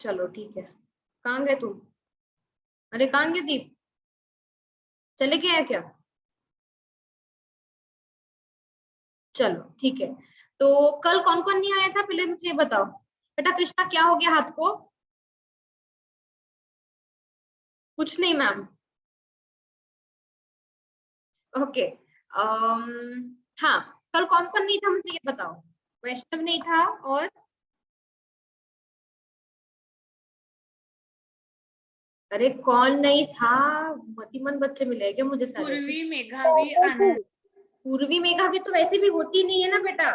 चलो ठीक है। कहाँ गए तुम? अरे कहाँ गए दीप? चले गए क्या? चलो ठीक है। तो कल कौन कौन नहीं आया था पहले मुझे ये बताओ। बेटा कृष्णा क्या हो गया हाथ को? कुछ नहीं मैम। ओके। हाँ, कल कौन कौन नहीं था मुझे ये बताओ। वैष्णव नहीं था और अरे कौन नहीं था? मतिमंद बच्चे मिले क्या मुझे सारे? पूर्वी मेघा भी आना। पूर्वी मेघा भी तो वैसे भी होती नहीं है ना बेटा।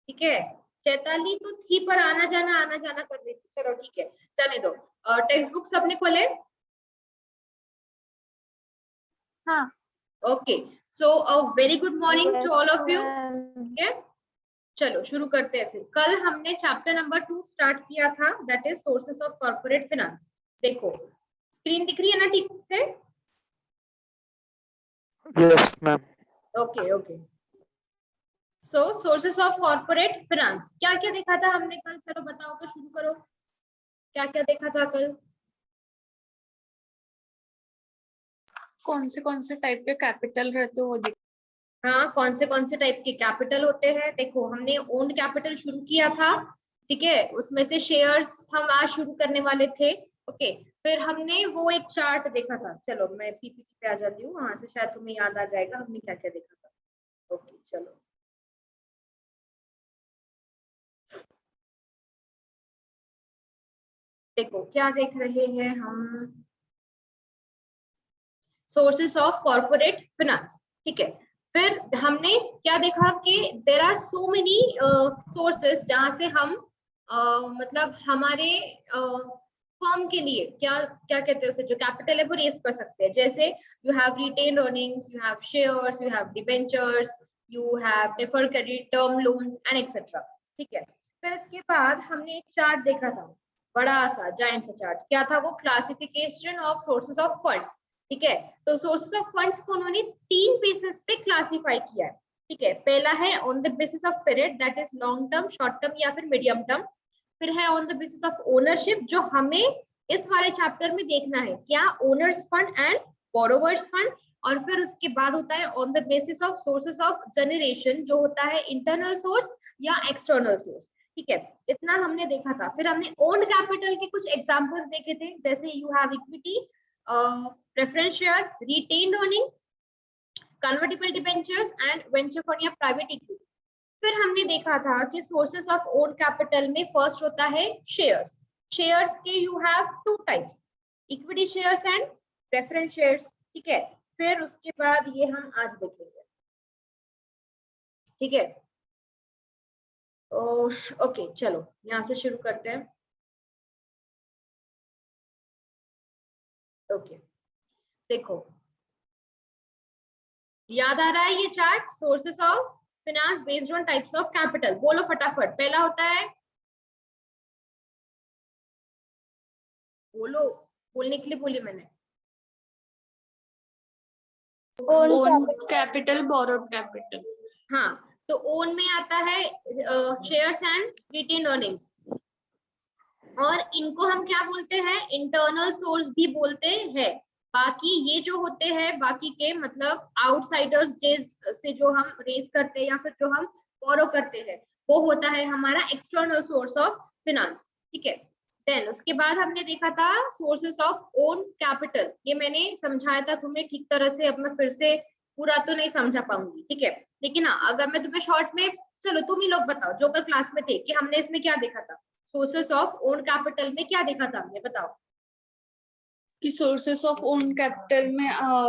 ठीक है। चैताली तो थी पर आना जाना कर रही थी। चलो ठीक है, चले दो। टेक्स्ट बुक सबने खोले? हाँ। Okay. So a very good morning to all of you. ma'am. ठीक है, चलो शुरू करते हैं फिर। कल हमने चैप्टर नंबर 2 स्टार्ट किया था, that is sources of corporate finance. देखो स्क्रीन दिख रही है ना ठीक से? Yes ma'am. Okay okay. So sources of corporate finance क्या क्या देखा था हमने कल? चलो बताओ तो, शुरू करो। क्या क्या देखा था कल? कौन से टाइप के कैपिटल रहते वो दिख। हाँ, कौन से टाइप के कैपिटल होते हैं? देखो हमने ओन्ड कैपिटल शुरू किया था। ठीक है, उसमें से शेयर्स हम आज शुरू करने वाले थे। ओके, फिर हमने वो एक चार्ट देखा था। चलो मैं पीपीटी पे आ जाती हूँ, वहां से शायद तुम्हें याद आ जाएगा हमने क्या क्या देखा था। ओके चलो। देखो क्या देख रहे हैं हम, सोर्सेस ऑफ कॉर्पोरेट फाइनेंस। ठीक है, फिर हमने क्या देखा कि there are so many sources जहां से हम मतलब हमारे फर्म के लिए क्या क्या कहते हैं उसे, जो कैपिटल है वो रेस कर सकते हैं। जैसे you have retained earnings, you have shares, you have debentures, you have deferred credit, term loans and etcetera. ठीक है, फिर इसके बाद हमने एक चार्ट देखा था, बड़ा सा जायंट सा चार्ट। क्या था वो? Classification of sources of funds. ठीक है, तो सोर्सेस ऑफ फंड्स को उन्होंने 3 बेसिस पे क्लासिफाई किया है। ठीक है, पहला है on the basis of period, that is long term, short term या फिर मीडियम टर्म। फिर है on the basis of ownership, जो हमें इस वाले चैप्टर में देखना है, क्या owner's fund and borrowers fund. और फिर उसके बाद होता है on the basis of sources of generation, जो होता है इंटरनल सोर्स या एक्सटर्नल सोर्स। ठीक है, इतना हमने देखा था। फिर हमने ओन्ड कैपिटल के कुछ एग्जांपल्स देखे थे, जैसे you have equity, preference shares, retained earnings, convertible debentures and venture fund या प्राइवेट इक्विटी। फिर हमने देखा था कि सोर्सेस ऑफ ओन कैपिटल में फर्स्ट होता है शेयर्स। शेयर्स के you have 2 types, equity shares and preference shares. ठीक है, फिर उसके बाद ये हम आज देखेंगे। ठीक है, ओके चलो यहां से शुरू करते हैं। ओके, देखो याद आ रहा है ये chart, sources of finance based on types of capital. बोलो फटाफट, पहला होता है, बोलो, बोलने के लिए बोली मैंने। Own capital, borrowed capital. हाँ, तो ओन में आता है शेयर्स एंड रिटेन अर्निंग्स, और इनको हम क्या बोलते हैं? इंटरनल सोर्स भी बोलते हैं। बाकी ये जो होते हैं बाकी के मतलब आउटसाइडर्स से जो हम रेस करते हैं या फिर जो हम बोरो करते हैं, वो होता है हमारा एक्सटर्नल सोर्स ऑफ फाइनेंस। ठीक है, देन उसके बाद हमने देखा था सोर्सेस ऑफ ओन कैपिटल। ये मैंने समझाया था तुम्हें ठीक तरह से, अब मैं फिर से पूरा तो नहीं समझा पाऊंगी। ठीक है, लेकिन हाँ अगर मैं तुम्हें शॉर्ट में, चलो तुम ही लोग बताओ जो कल क्लास में थे, कि हमने इसमें क्या देखा था? सोर्सेस ऑफ ओन कैपिटल में क्या देखा था हमने, बताओ। कि सोर्सेस ऑफ ओन कैपिटल में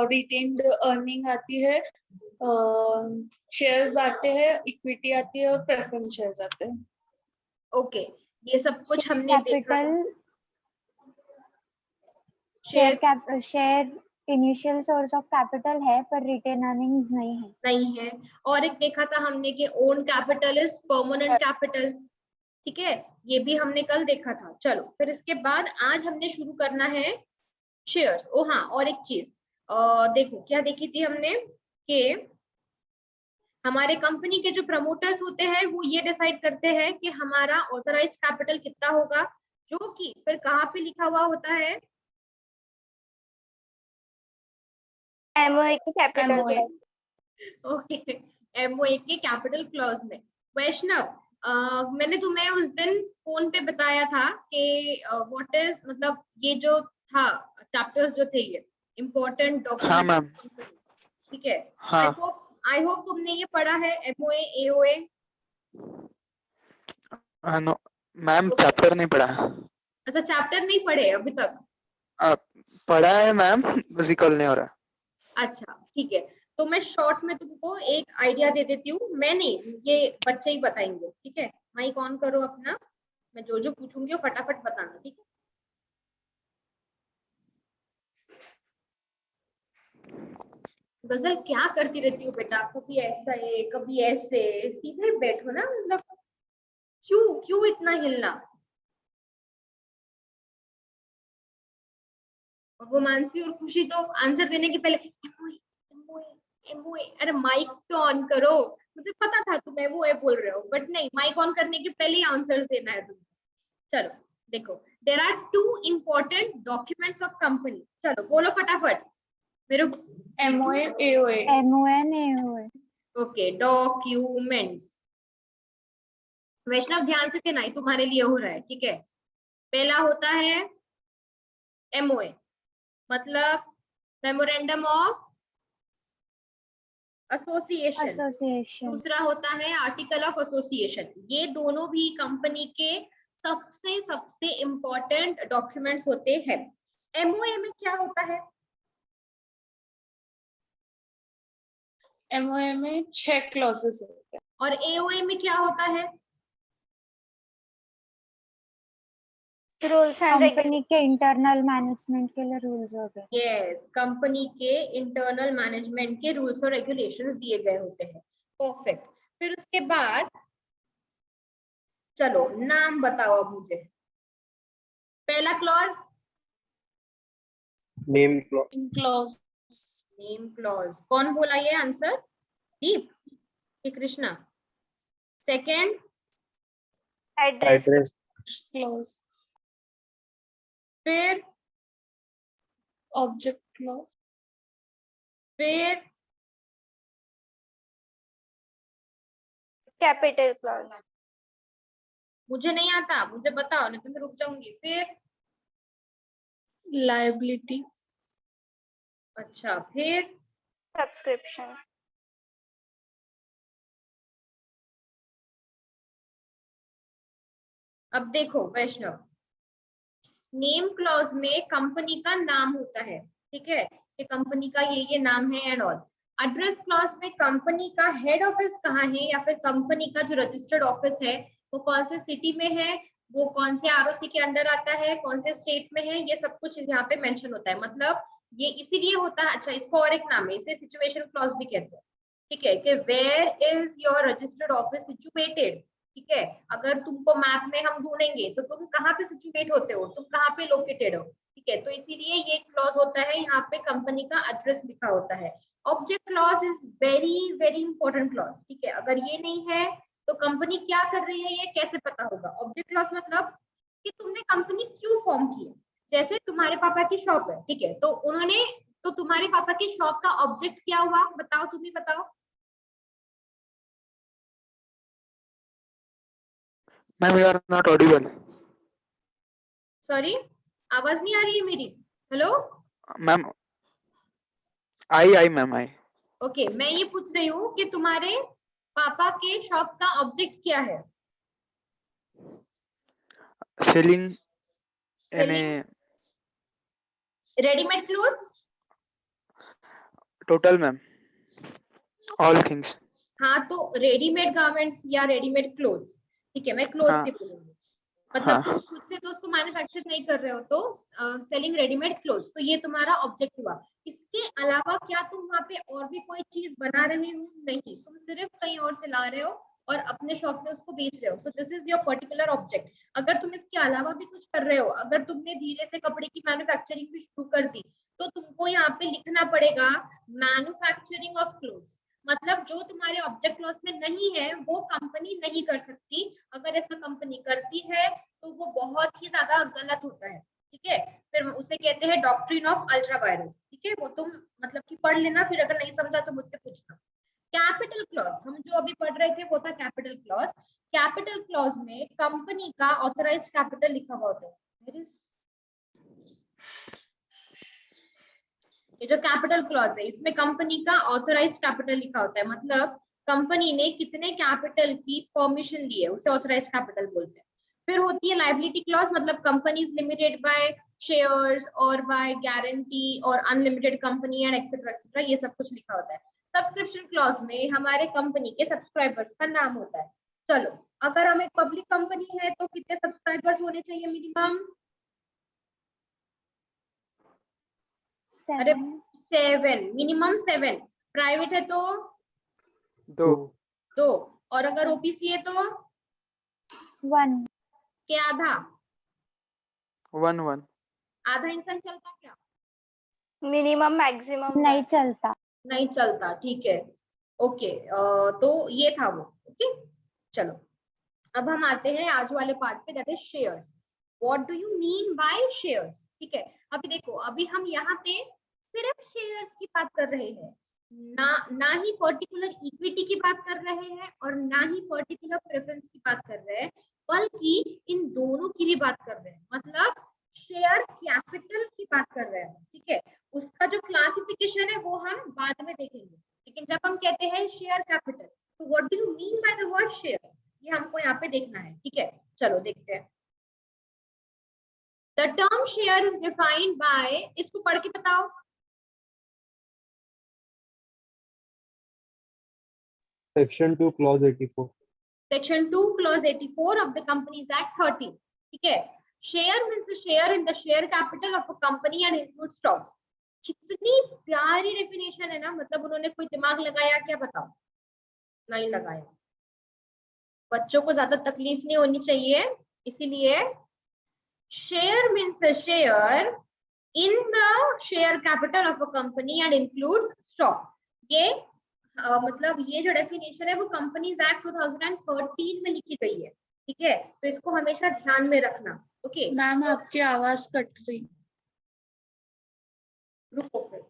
रिटेन्ड अर्निंग आती है, शेयर्स आते हैं, इक्विटी आती है और प्रेफरेंस शेयर्स आते हैं। ओके, ये सब कुछ हमने देखा। Share initial source of capital है पर रिटेन अर्निंग्स नहीं है। और एक देखा था हमने कि own capital is permanent capital. ठीक है, ये भी हमने कल देखा था। चलो फिर इसके बाद आज हमने शुरू करना है शेयर्स। ओ हाँ, और एक चीज देखो क्या देखी थी हमने, कि हमारे कंपनी के जो प्रमोटर्स होते हैं वो ये डिसाइड करते हैं कि हमारा ऑथराइज्ड कैपिटल कितना होगा। जो कि फिर कहाँ पे लिखा हुआ होता है? MOA के कैपिटल MOA ओके, MOA के कैपिटल क्लॉज में। वैष्णव, मैंने तुम्हें उस दिन फोन पे बताया था कि व्हाट इज, मतलब ये जो था चैप्टर्स जो थे ये इम्पोर्टेंट हाँ डॉक्यूमेंट, मैम, ठीक है? हाँ आई होप तुमने ये पढ़ा है MOA AOA। हाँ। नो मैम, चैप्टर नहीं पढ़ा। अच्छा, चैप्टर नहीं पढ़े अभी तक? पढ़ा है मैम, रिकॉल नहीं हो रहा। अच्छा ठीक है, तो मैं शॉर्ट में तुमको एक आइडिया दे देती हूँ, मैं नहीं, ये बच्चे ही बताएंगे, ठीक है? माइक ऑन करो अपना, मैं जो जो पूछूंगी वो फटाफट बताना, ठीक है? गजल क्या करती रहती हो बेटा, कभी ऐसा है कभी ऐसे, सीधे बैठो ना, मतलब क्यों क्यों इतना हिलना? और वो मानसी और खुशी तो आंसर देने के पहले एमओए एमओए एमओए, अरे माइक तो ऑन करो, मुझे पता था तुम एमओए बोल रहे हो, बट नहीं, माइक ऑन करने के पहले ही आंसर्स देना है तुम्हें। चलो देखो, there are 2 important documents of company, चलो बोलो फटाफट मेरे। MOA AOA MOA and AOA okay, documents. Vaishnav ध्यान से देना, तुम्हारे लिए हो रहा है, ठीक है? पहला होता है MOA, मतलब मेमोरेंडम ऑफ एसोसिएशन। दूसरा होता है आर्टिकल ऑफ एसोसिएशन। ये दोनों भी कंपनी के सबसे सबसे इम्पोर्टेंट डॉक्यूमेंट्स होते हैं। MOA में क्या होता है? MOA में 6 क्लॉजेस होते हैं। और AOA में क्या होता है? रूल्स एंड कंपनी के इंटरनल मैनेजमेंट के लिए रूल्स हो गए। यस, कंपनी के इंटरनल मैनेजमेंट के रूल्स और रेगुलेशंस दिए गए होते हैं। परफेक्ट। फिर उसके बाद चलो नाम बताओ अब मुझे। पहला clause name clause name clause, कौन बोला ये आंसर? दीप कि कृष्णा? सेकंड एड्रेस क्लॉज, फिर ऑब्जेक्ट क्लॉज, फिर कैपिटल क्लॉज। मुझे नहीं आता, मुझे बताओ नहीं तो मैं रुक जाऊंगी। फिर लायबिलिटी, अच्छा, फिर सब्सक्रिप्शन। अब देखो वैष्णव, नेम क्लॉज में कंपनी का नाम होता है, ठीक है, कि कंपनी का ये नाम है एंड ऑल। एड्रेस क्लॉज में कंपनी का हेड ऑफिस कहाँ है, या फिर कंपनी का जो रजिस्टर्ड ऑफिस है वो कौन से सिटी में है, वो कौन से ROC के अंडर आता है, कौन से स्टेट में है, ये सब कुछ यहाँ पे मेंशन होता है। मतलब ये इसीलिए होता है, अच्छा इसको और एक नाम है, इसे सिचुएशन क्लॉज भी कहते हैं, ठीक है, कि where is your registered office situated, ठीक है? अगर तुमको मैप में हम ढूंढेंगे तो तुम कहाँ पे सिचुएट होते हो, तुम कहाँ पे लोकेटेड हो, ठीक है? तो इसीलिए ये क्लॉज होता है, यहाँ पे कंपनी का एड्रेस लिखा होता है। Object clause is very very important clause, ठीक है? अगर ये नहीं है तो कंपनी क्या कर रही है ये कैसे पता होगा? ऑब्जेक्ट क्लॉज मतलब कि तुमने कंपनी क्यों फॉर्म की है। जैसे तुम्हारे पापा की शॉप है, ठीक है, तो उन्होंने, तो तुम्हारे पापा की शॉप का ऑब्जेक्ट क्या हुआ, बताओ, तुम ही बताओ। Ma'am, you are not audible. Sorry, आवाज नहीं आ रही है मेरी? हेलो मैम, आई मैम आई। ओके, मैं ये पूछ रही हूँ कि तुम्हारे पापा के शॉप का ऑब्जेक्ट क्या है? सेलिंग एने readymade clothes? Total ma'am, all things. हाँ, तो रेडीमेड गारमेंट्स या रेडीमेड क्लोथ्स, ठीक है, मैं क्लोथ हाँ से बोलूंगी। मतलब हाँ तुम खुद से तो उसको मैन्युफैक्चर नहीं कर रहे हो, तो सेलिंग रेडीमेड क्लोथ्स, तो ये तुम्हारा ऑब्जेक्ट हुआ। इसके अलावा क्या तुम वहाँ पे और भी कोई चीज बना रहे हो? नहीं, तुम सिर्फ कहीं और से ला रहे हो और अपने शॉप में उसको बेच रहे हो। So this is your particular object. अगर तुम इसके अलावा भी कुछ कर रहे हो, अगर तुमने धीरे से कपड़े की मैन्युफैक्चरिंग भी शुरू कर दी, तो तुमको यहाँ पे लिखना पड़ेगा मैन्युफैक्चरिंग ऑफ क्लोथ्स। मतलब जो तुम्हारे ऑब्जेक्ट क्लॉज में नहीं है वो कंपनी नहीं कर सकती। अगर ऐसा कंपनी करती है तो तो वो बहुत ही ज्यादा गलत होता है, ठीक है। फिर उसे कहते हैं डॉक्ट्रिन ऑफ अल्ट्रा वायरस, ठीक है। वो तुम मतलब कि पढ़ लेना, फिर अगर नहीं समझा तो मुझसे पूछना। कैपिटल क्लॉज, हम जो अभी पढ़ रहे थे वो था कैपिटल क्लॉज। कैपिटल क्लॉज में कंपनी का ऑथराइज्ड कैपिटल लिखा हुआ होता है। ये जो कैपिटल क्लॉज है इसमें कंपनी का ऑथराइज्ड कैपिटल लिखा होता है, मतलब कंपनी ने कितने कैपिटल की परमिशन ली है उसे ऑथराइज्ड कैपिटल बोलते हैं। फिर होती है लायबिलिटी क्लॉज, मतलब कंपनीज लिमिटेड बाय शेयर्स और बाय गारंटी और unlimited company and etcetera etcetera, ये सब कुछ लिखा होता है। सब्सक्रिप्शन क्लॉज में हमारे कंपनी के सब्सक्राइबर्स का नाम होता है। चलो, अगर हम एक पब्लिक कंपनी है तो कितने सब्सक्राइबर्स होने चाहिए मिनिमम? अरे 7, मिनिमम 7। प्राइवेट है तो 2, और अगर ओबीसी है तो 1 के आधा 1 आधा इंसान चलता क्या? मिनिमम मैक्सिमम नहीं चलता। नहीं चलता, ठीक है। ओके, तो ये था वो। ओके, चलो अब हम आते हैं आज वाले पार्ट पे, that is shares. What do you mean by shares? ठीक है, अभी देखो, अभी हम यहाँ पे सिर्फ शेयर्स की बात कर रहे हैं, ना ही पर्टिकुलर इक्विटी की बात कर रहे हैं और ना ही पर्टिकुलर प्रेफरेंस की बात कर रहे हैं, बल्कि इन दोनों की भी बात कर रहे हैं, मतलब शेयर कैपिटल की बात कर रहे हैं, ठीक है। उसका जो क्लासिफिकेशन है वो हम बाद में देखेंगे, लेकिन जब हम कहते हैं शेयर कैपिटल, तो what do you mean by the word share, ये हमको यहाँ पे देखना है, ठीक है। चलो देखते हैं। The term share is defined by, इसको पढ़ के बताओ। Section 2, Clause 84. Section 2, Clause 84 of the Companies Act 13, ठीक है। Share means the share in the share capital of a company and includes stocks. कितनी प्यारी डेफिनेशन है ना, मतलब उन्होंने कोई दिमाग लगाया क्या, बताओ? नहीं लगाया। बच्चों को ज्यादा तकलीफ नहीं होनी चाहिए, इसीलिए share means a share in the share capital of a company and includes stock। ये मतलब ये जो डेफिनेशन है वो कंपनीज एक्ट 2013 में लिखी गई है, ठीक है। तो इसको हमेशा ध्यान में रखना। ओके मैम, आपकी आवाज कट रही। रुको फिर।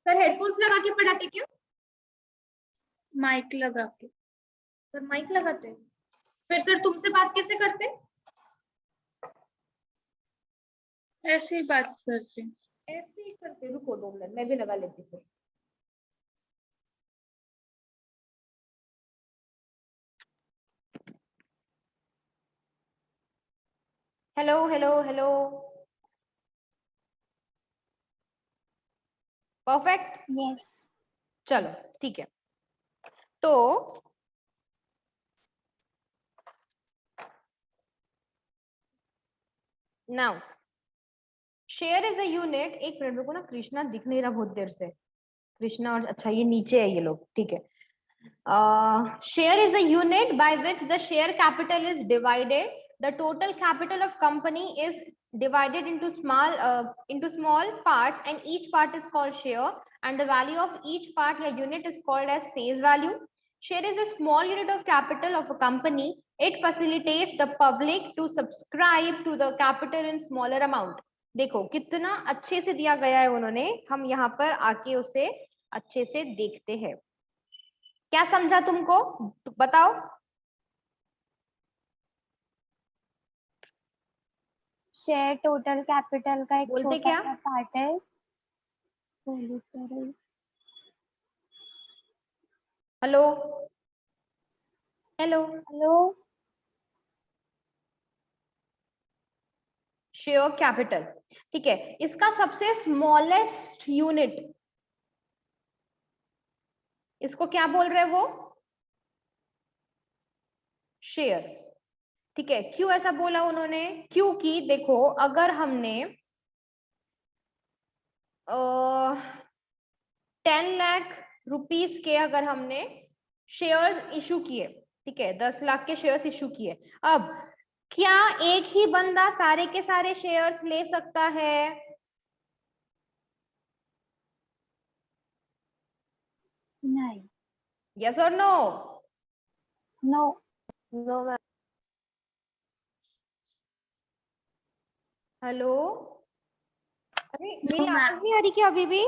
सर हेडफोन्स लगा के पढ़ाते क्या? माइक लगा के। सर माइक लगाते, फिर सर तुमसे बात कैसे करते? ऐसे ही बात करते हैं। ऐसे ही करते। रुको 2 मिनट, मैं भी लगा लेती हूँ। Hello hello hello, perfect. Yes. चलो ठीक है, तो now share is a unit. एक मिनट रुको ना, कृष्णा दिख नहीं रहा बहुत देर से। कृष्णा और अच्छा ये नीचे है ये लोग, ठीक है। Share is a unit by which the share capital is divided. The total capital of company is divided into small parts, and each part is called share, and the value of each part या unit is called as face value. Share is a small unit of capital of a company. It facilitates the public to subscribe to the capital in smaller amount. देखो कितना अच्छे से दिया गया है उन्होंने, हम यहाँ पर आके उसे अच्छे से देखते हैं। क्या समझा तुमको, बताओ? शेयर टोटल कैपिटल का एक बोलते छोटा क्या? सा पार्ट है। Hello hello hello. Share capital, ठीक है। इसका सबसे स्मॉलेस्ट यूनिट, इसको क्या बोल रहे हैं वो? शेयर, ठीक है। क्यों ऐसा बोला उन्होंने? क्योंकि देखो अगर हमने 10 लाख रुपीस के अगर हमने शेयर्स इशू किए, ठीक है, 10 लाख के शेयर्स इशू किए, अब क्या एक ही बंदा सारे के सारे शेयर्स ले सकता है? नहीं। यस और no? No. No ma'am. Hello, अरे मेरी आवाज नहीं आ रही क्या अभी भी?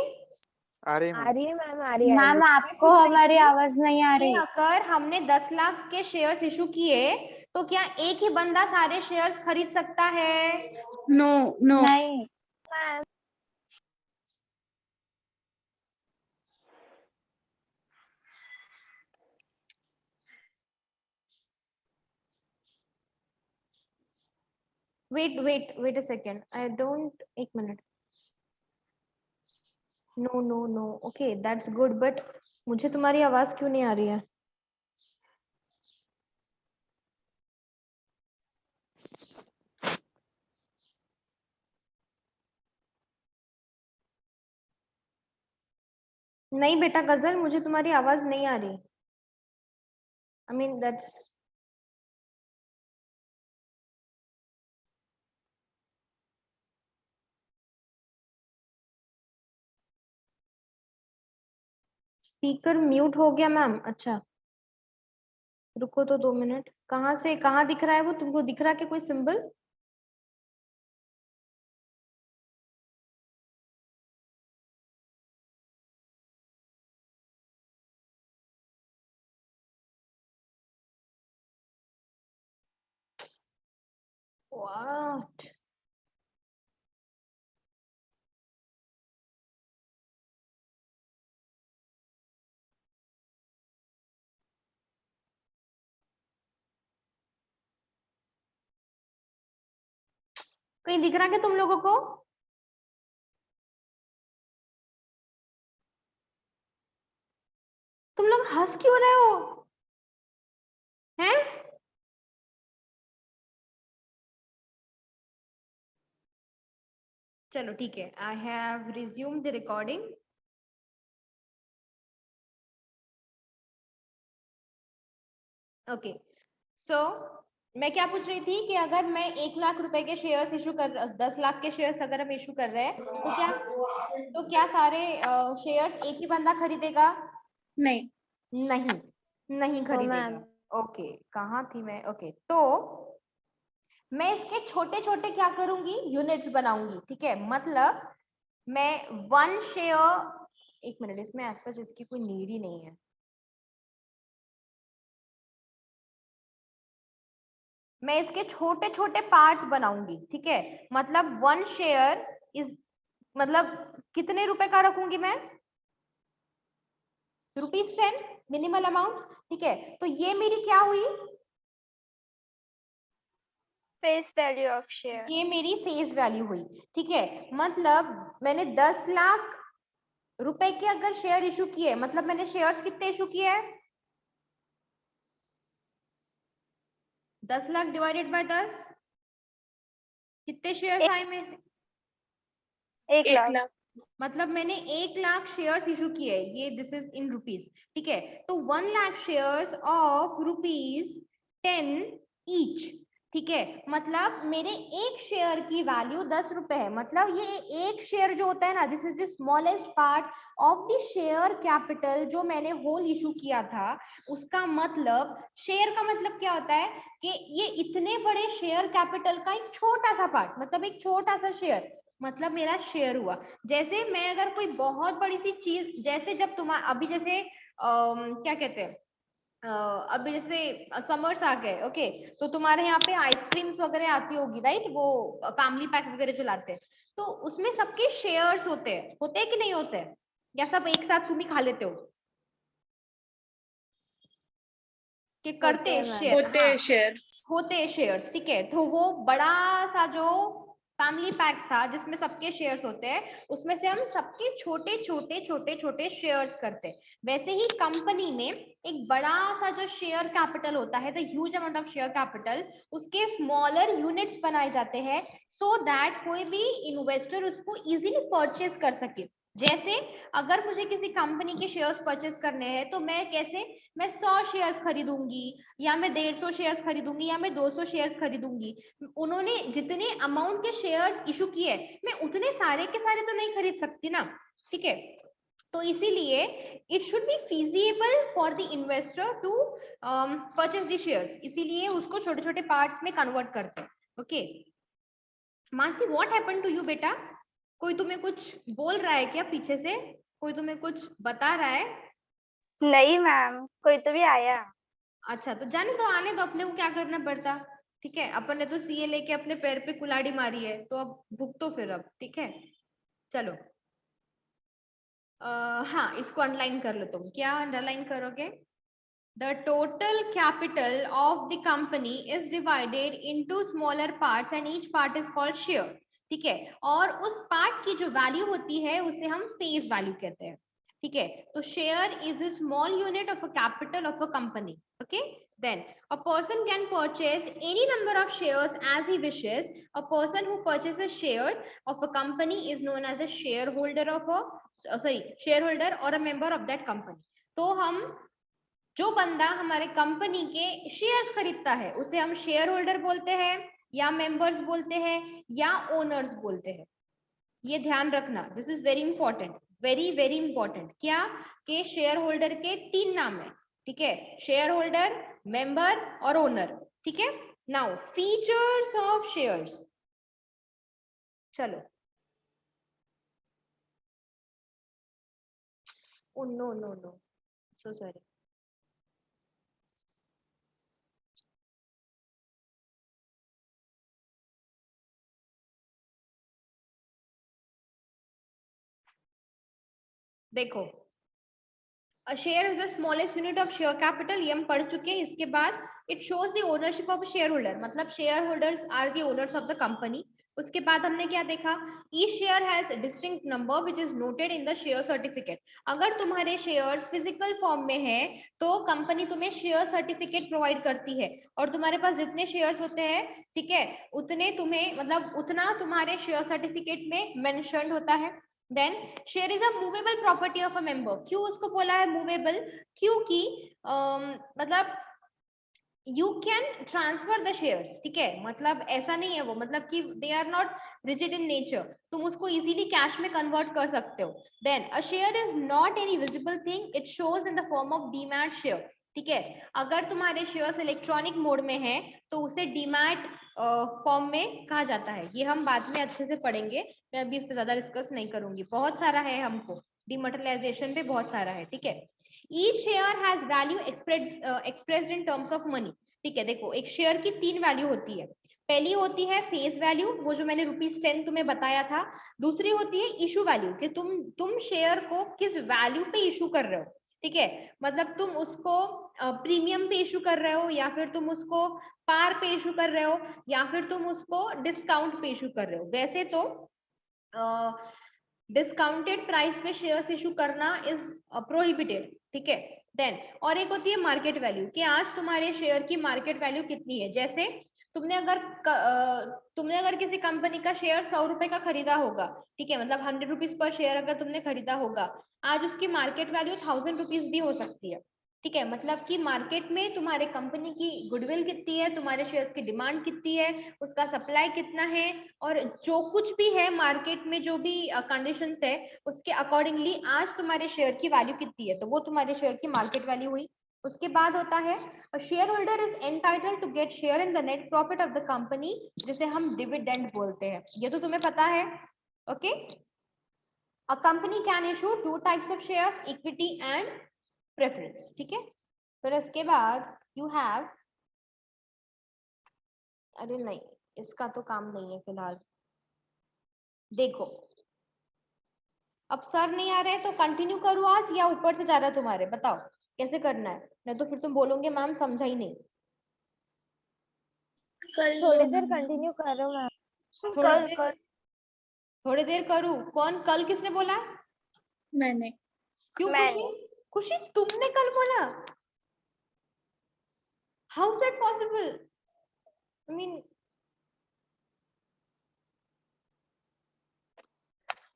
आ रही आ मैम। रही है मैम, आ रही है। मैम आपको पूछ रही हमारी थी आवाज नहीं आ कि रही। अगर हमने 10 लाख के शेयर्स इशू किए तो क्या एक ही बंदा सारे शेयर्स खरीद सकता है? No no. नहीं। Ma'am wait a second, I don't, एक मिनट। No no no, okay that's good, but मुझे तुम्हारी आवाज क्यों नहीं आ रही है? नहीं बेटा गजल, मुझे तुम्हारी आवाज नहीं आ रही। I mean that's, speaker mute हो गया मैम? अच्छा रुको तो 2 मिनट। कहाँ से कहाँ दिख रहा है वो तुमको? दिख रहा है कि कोई सिंबल? व्हाट? कहीं दिख रहा है क्या तुम लोगों को? तुम लोग हंस क्यों रहे हो? हैं? चलो ठीक है, I have resume the recording. Okay so मैं क्या पूछ रही थी कि अगर मैं 1 लाख रुपए के शेयर्स इशू कर, 10 लाख के शेयर्स अगर हम इशू कर रहे हैं तो क्या सारे शेयर्स एक ही बंदा खरीदेगा? नहीं। नहीं, नहीं खरीदेगा। मैम। ओके कहाँ थी मैं? ओके तो मैं इसके छोटे छोटे क्या करूंगी, यूनिट्स बनाऊंगी। ठीक है, मतलब मैं 1 शेयर, एक मिनट, इसमें ऐसा जिसकी कोई नीड ही नहीं है। मैं इसके छोटे छोटे पार्ट्स बनाऊंगी। ठीक है, मतलब 1 शेयर इज, मतलब कितने रुपए का रखूंगी मैं? ₹10 मिनिमल अमाउंट। ठीक है, तो ये मेरी क्या हुई? Face value of share. ये मेरी फेस वैल्यू हुई। ठीक है, मतलब मैंने 10 लाख रुपए के अगर शेयर इशू किए, मतलब मैंने शेयर्स कितने इशू किए हैं? 10 लाख डिवाइडेड बाय 10, कितने शेयर्स आए मेरे? 1 लाख। मतलब मैंने 1 लाख शेयर्स इशू किए, ये दिस इज इन रुपीज। ठीक है, तो 1 लाख शेयर्स ऑफ ₹10 ईच। ठीक है, मतलब मेरे एक शेयर की वैल्यू 10 रुपए है। मतलब ये एक शेयर जो होता है ना, this is the smallest part of the share capital जो मैंने होल इशू किया था। उसका मतलब, शेयर का मतलब क्या होता है कि ये इतने बड़े शेयर कैपिटल का एक छोटा सा पार्ट, मतलब एक छोटा सा शेयर, मतलब मेरा शेयर हुआ। जैसे मैं अगर कोई बहुत बड़ी सी चीज, जैसे जब तुम्हारा अभी जैसे क्या कहते हैं, अभी जैसे समर्स आ गए, ओके, तो तुम्हारे यहाँ पे आइसक्रीम्स वगैरह आती होगी राइट, वो फैमिली पैक वगैरह जो लाते हैं, तो उसमें सबके शेयर्स होते हैं कि नहीं होते? या सब एक साथ तुम ही खा लेते हो? कि करते होते हैं मैम। शेयर? होते हैं शेयर। होते हैं शेयर्स। ठीक है, तो वो बड़ा सा जो फैमिली पैक था जिसमें सबके शेयर्स होते हैं, उसमें से हम सबके छोटे छोटे छोटे छोटे शेयर्स करते हैं। वैसे ही कंपनी में एक बड़ा सा जो शेयर कैपिटल होता है, the huge amount of share capital, उसके स्मॉलर यूनिट्स बनाए जाते हैं सो दैट कोई भी इन्वेस्टर उसको इजीली परचेज कर सके। जैसे अगर मुझे किसी कंपनी के शेयर्स परचेस करने हैं तो मैं कैसे, मैं 100 शेयर्स खरीदूंगी, या मैं 150 शेयर्स खरीदूंगी, या मैं 200 शेयर्स खरीदूंगी। उन्होंने जितने अमाउंट के शेयर्स इशू किए, मैं उतने सारे के सारे तो नहीं खरीद सकती ना। ठीक है, तो इसीलिए it should be feasible for the investor to purchase the shares, इसीलिए उसको छोटे छोटे पार्ट्स में कन्वर्ट करते हैं। Okay Mansi, what happened to you बेटा? कोई तुम्हें कुछ बोल रहा है क्या पीछे से? कोई तुम्हें कुछ बता रहा है? नहीं मैम, कोई तो भी आया। अच्छा तो जाने दो, आने दो, अपने को क्या करना पड़ता। ठीक है, अपन ने तो सीए लेके अपने पैर पे कुल्हाड़ी मारी है, तो अब भुगतो फिर अब। ठीक है चलो हाँ इसको अंडरलाइन कर लो तुम। क्या अंडरलाइन करोगे? The total capital of the company is divided into smaller parts and each part is called share. ठीक है, और उस पार्ट की जो वैल्यू होती है उसे हम फेस वैल्यू कहते हैं। ठीक है, तो share is a small unit of a capital of a company. Okay then a person can purchase any number of shares as he wishes. A person who purchases share of a company is known as a shareholder of a shareholder और a member of that company. तो हम जो बंदा हमारे company के shares खरीदता है उसे हम शेयर होल्डर बोलते हैं, या मेंबर्स बोलते हैं, या ओनर्स बोलते हैं। ये ध्यान रखना, this is very important, very very important. क्या के शेयर होल्डर के 3 नाम है। ठीक है, शेयर होल्डर, मेंबर और ओनर। ठीक है, नाउ फीचर्स ऑफ शेयर्स। चलो oh no no no so sorry. देखो A share is the smallest unit of share capital, ये हम पढ़ चुके हैं। इसके बाद it shows the ownership of a shareholder, मतलब shareholders are the owners of the company। उसके बाद हमने क्या देखा? Each share has a distinct number which is noted in the share certificate। अगर तुम्हारे शेयर्स फिजिकल फॉर्म में है तो कंपनी तुम्हें शेयर सर्टिफिकेट प्रोवाइड करती है, और तुम्हारे पास जितने शेयर्स होते हैं ठीक है उतने तुम्हें मतलब उतना तुम्हारे शेयर सर्टिफिकेट में मेंशन होता है। Then share is a movable property of a member. क्यों उसको बोला है मूवेबल? क्योंकि मतलब you can transfer the shares. ठीक है, मतलब ऐसा नहीं है वो, मतलब कि they are not rigid in nature, तुम उसको इजीली कैश में कन्वर्ट कर सकते हो। Then a share is not any visible thing, it shows in the form of demat share. ठीक है, अगर तुम्हारे शेयर्स इलेक्ट्रॉनिक मोड में है तो उसे डीमैट फॉर्म में कहा जाता है। ये हम बाद में अच्छे से पढ़ेंगे, मैं अभी इस पे ज्यादा डिस्कस नहीं करूंगी, बहुत सारा है हमको डिमोनेटाइजेशन पे, बहुत सारा है। ठीक है, each share has value expressed in terms of money. ठीक है, देखो एक शेयर की 3 वैल्यू होती है। पहली होती है फेस वैल्यू, वो जो मैंने ₹10 तुम्हें बताया था। दूसरी होती है इशू वैल्यू, कि तुम शेयर को किस वैल्यू पे इशू कर रहे हो। ठीक है, मतलब तुम उसको प्रीमियम पे इशू कर रहे हो, या फिर तुम उसको पार पे इशू कर रहे हो, या फिर तुम उसको डिस्काउंट पे इशू कर रहे हो। वैसे तो डिस्काउंटेड प्राइस पे शेयर्स इशू करना इज प्रोहिबिटेड। ठीक है, देन और एक होती है मार्केट वैल्यू, कि आज तुम्हारे शेयर की मार्केट वैल्यू कितनी है। जैसे तुमने अगर किसी कंपनी का शेयर 100 रुपए का खरीदा होगा, ठीक है, मतलब 100 रुपीज पर शेयर अगर तुमने खरीदा होगा, आज उसकी मार्केट वैल्यू 1000 रुपीज भी हो सकती है। ठीक है, मतलब कि मार्केट में तुम्हारे कंपनी की गुडविल कितनी है, तुम्हारे शेयर्स की डिमांड कितनी है, उसका सप्लाई कितना है, और जो कुछ भी है मार्केट में जो भी कंडीशंस है उसके अकॉर्डिंगली आज तुम्हारे शेयर की वैल्यू कितनी है, तो वो तुम्हारे शेयर की मार्केट वैल्यू हुई। उसके बाद होता है share holder is entitled to get share in the net profit of the company, जिसे हम डिविडेंड बोलते हैं। ये तो तुम्हें पता है। Okay, a company can issue 2 types of shares, equity and preference. ठीक है, फिर इसके बाद यू हैव, अरे नहीं इसका तो काम नहीं है फिलहाल। देखो अब सर नहीं आ रहे तो कंटिन्यू करूँ आज, या ऊपर से जा रहा है तुम्हारे? बताओ कैसे करना है, नहीं तो फिर तुम बोलोगे मैम समझा ही नहीं। कल थोड़ी देर कंटिन्यू करो मैम। थोड़ी देर करूँ? कौन कल? किसने बोला? मैंने। क्यों खुशी? मैंने। खुशी तुमने कल बोला? How is it possible? I mean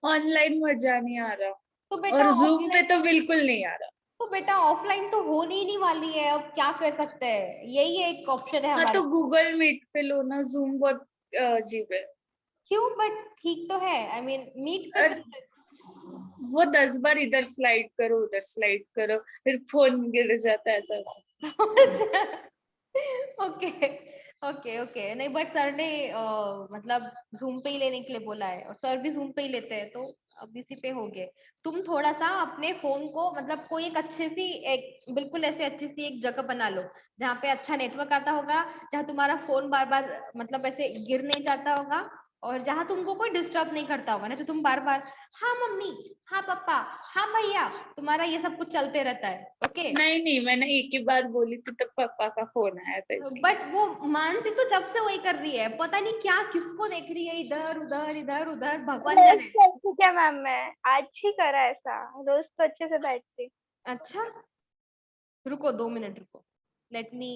online मजा नहीं आ रहा, तो बेटा और जूम पे तो बिल्कुल नहीं आ रहा। तो बेटा ऑफलाइन तो होने ही नहीं वाली है, अब क्या कर सकते हैं, यही एक ऑप्शन है हाँ हमारे। तो गूगल मीट पे लो ना, जूम बहुत अजीब है। क्यों? बट ठीक तो है, आई मीन मीट पे वो 10 बार इधर स्लाइड करो उधर स्लाइड करो फिर फोन गिर जाता है ऐसा। Okay okay okay. नहीं बट सर ने मतलब जूम पे ही लेने के लिए बोला है और सर भी जूम पे ही लेते हैं, तो अब इसी पे हो गए। तुम थोड़ा सा अपने फोन को मतलब कोई एक अच्छी सी एक बिल्कुल ऐसे अच्छी सी एक जगह बना लो जहाँ पे अच्छा नेटवर्क आता होगा, जहाँ तुम्हारा फोन बार बार मतलब ऐसे गिर नहीं जाता होगा और जहाँ तुमको कोई डिस्टर्ब नहीं करता होगा ना, तो तुम बार बार हाँ मम्मी, हाँ पापा, हाँ भैया, तुम्हारा ये सब कुछ चलते रहता है। ओके नहीं मैंने एक ही बार बोली थी तब पापा का फोन आया था इसलिए। बट वो मानसी तो जब से वही कर रही है, पता नहीं क्या किसको देख रही है, इधर उधर इधर उधर, भगवान रोज जाने। करती क्या मैम, मैं आज ही करा ऐसा, रोज तो अच्छे से बैठती। अच्छा रुको 2 मिनट रुको, लेट मी